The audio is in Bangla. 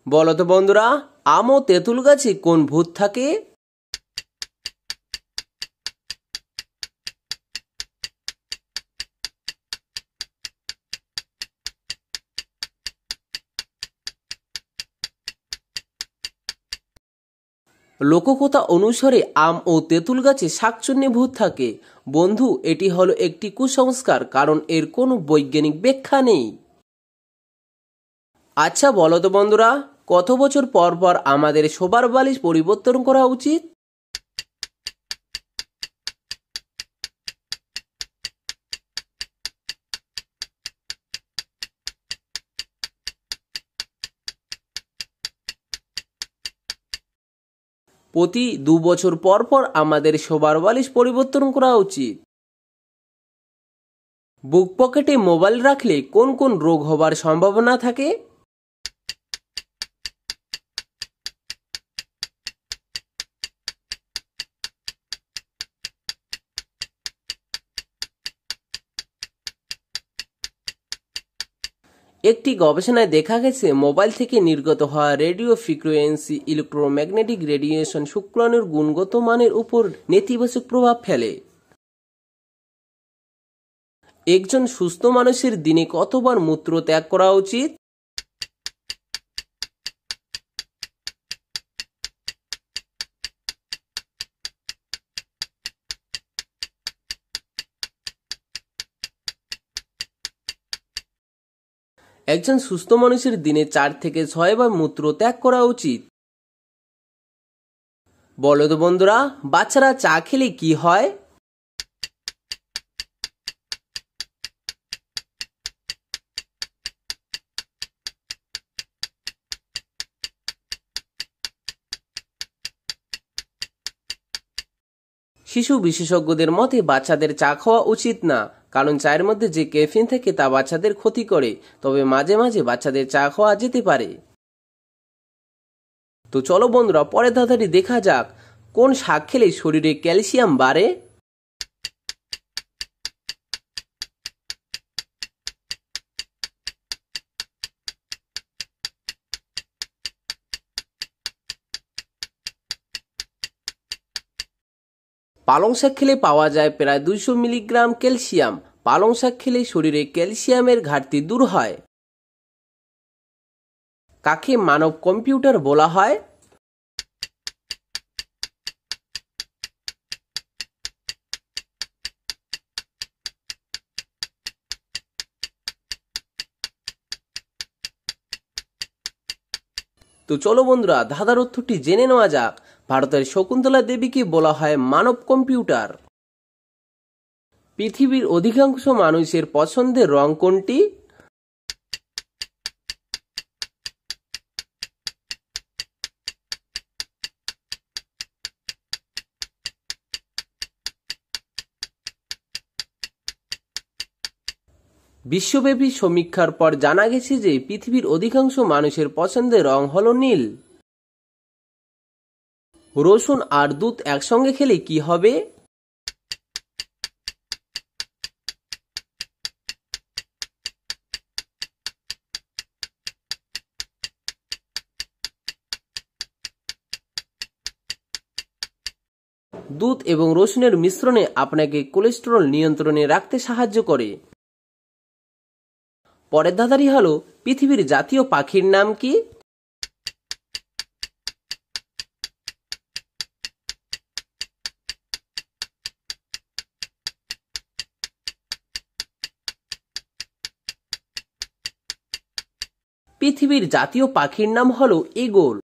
বলো তো বন্ধুরা, আম ও তেঁতুল গাছে কোন ভূত থাকে? লোককথা অনুসারে আম ও তেঁতুল গাছে শাকচুন্নি ভূত থাকে। বন্ধু, এটি হলো একটি কুসংস্কার, কারণ এর কোনো বৈজ্ঞানিক ব্যাখ্যা নেই। আচ্ছা বলো তো বন্ধুরা, কত বছর পর পর আমাদের শোবার বালিশ পরিবর্তন করা উচিত? প্রতি 2 বছর পর পর আমাদের শোবার বালিশ পরিবর্তন করা উচিত। বুক পকেটে মোবাইল রাখলে কোন কোন রোগ হবার সম্ভাবনা থাকে? একটি গবেষণায় দেখা গেছে, মোবাইল থেকে নির্গত হওয়া রেডিও ফ্রিকোয়েন্সি ইলেকট্রোম্যাগনেটিক রেডিয়েশন শুক্রাণুর গুণগত মানের উপর নেতিবাচক প্রভাব ফেলে। একজন সুস্থ মানুষের দিনে কতবার মূত্র ত্যাগ করা উচিত? একজন সুস্থ মানুষের দিনে 4 থেকে 6 বার মূত্র ত্যাগ করা উচিত। বলো তো বন্ধুরা, বাচ্চারা চা খেলে কি হয়? শিশু বিশেষজ্ঞদের মতে বাচ্চাদের চা খাওয়া উচিত না, কারণ চায়ের মধ্যে যে ক্যাফিন থাকে তা বাচ্চাদের ক্ষতি করে। তবে মাঝে মাঝে বাচ্চাদের চা খাওয়া যেতে পারে। তো চলো বন্ধুরা, পরের ধাঁধাটি দেখা যাক। কোন শাক খেলে শরীরে ক্যালসিয়াম বাড়ে? পালং শাক খেলে পাওয়া যায় প্রায় 200 মিলিগ্রাম ক্যালসিয়াম। পালং শাক খেলে শরীরে ক্যালসিয়ামের ঘাটতি দূর হয়। কাকে মানব কম্পিউটার বলা হয়? তো চলো বন্ধুরা, ধাঁধার উত্তরটি জেনে নেওয়া যাক। ভারতের শকুন্তলা দেবীকে বলা হয় মানব কম্পিউটার। পৃথিবীর অধিকাংশ মানুষের পছন্দের রং কোনটি? বিশ্বব্যাপী সমীক্ষার পর জানা গেছে যে পৃথিবীর অধিকাংশ মানুষের পছন্দের রং হলো নীল। রসুন আর দুধ একসঙ্গে খেলে কি হবে? দুধ এবং রসুনের মিশ্রণে আপনাকে কোলেস্টেরল নিয়ন্ত্রণে রাখতে সাহায্য করে। পরের ধাঁধাটি হলো, পৃথিবীর জাতীয় পাখির নাম কি? পৃথিবীর জাতীয় পাখির নাম হলো ঈগল।